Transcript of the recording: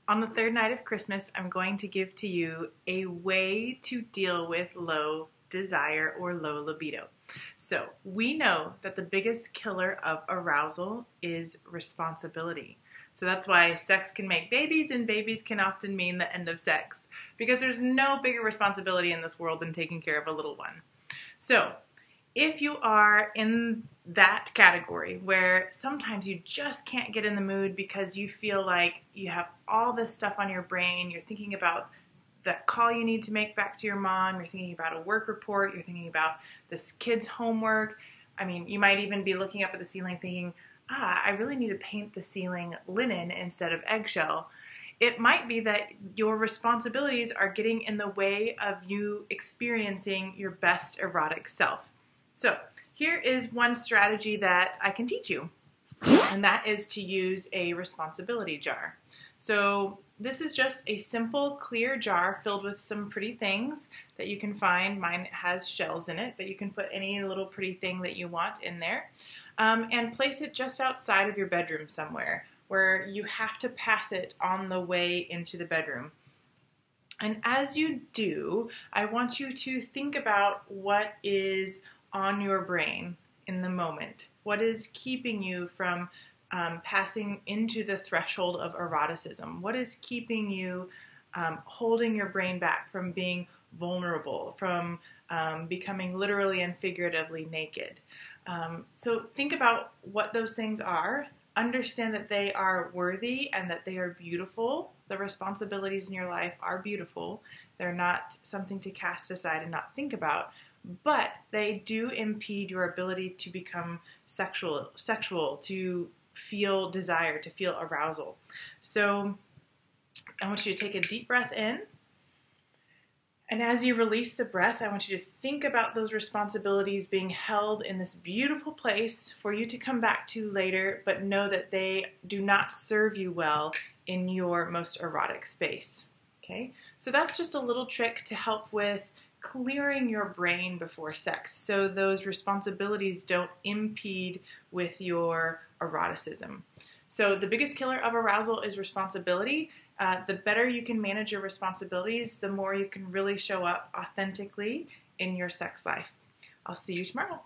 On the third night of Christmas, I'm going to give to you a way to deal with low desire or low libido. So we know that the biggest killer of arousal is responsibility. So that's why sex can make babies, and babies can often mean the end of sex, because there's no bigger responsibility in this world than taking care of a little one. So if you are in that category where sometimes you just can't get in the mood because you feel like you have all this stuff on your brain, you're thinking about that call you need to make back to your mom, you're thinking about a work report, you're thinking about this kid's homework. I mean, you might even be looking up at the ceiling thinking, I really need to paint the ceiling linen instead of eggshell. It might be that your responsibilities are getting in the way of you experiencing your best erotic self. So here is one strategy that I can teach you, and that is to use a responsibility jar. So this is just a simple clear jar filled with some pretty things that you can find. Mine has shells in it, but you can put any little pretty thing that you want in there, and place it just outside of your bedroom somewhere where you have to pass it on the way into the bedroom. And as you do, I want you to think about what is on your brain in the moment. What is keeping you from passing into the threshold of eroticism? What is keeping you holding your brain back from being vulnerable, from becoming literally and figuratively naked? So think about what those things are. Understand that they are worthy and that they are beautiful. The responsibilities in your life are beautiful. They're not something to cast aside and not think about, but they do impede your ability to become sexual, to feel desire, to feel arousal. So I want you to take a deep breath in. And as you release the breath, I want you to think about those responsibilities being held in this beautiful place for you to come back to later, but know that they do not serve you well in your most erotic space. Okay? So that's just a little trick to help with clearing your brain before sex, so those responsibilities don't impede with your eroticism. So the biggest killer of arousal is responsibility. The better you can manage your responsibilities, the more you can really show up authentically in your sex life. I'll see you tomorrow.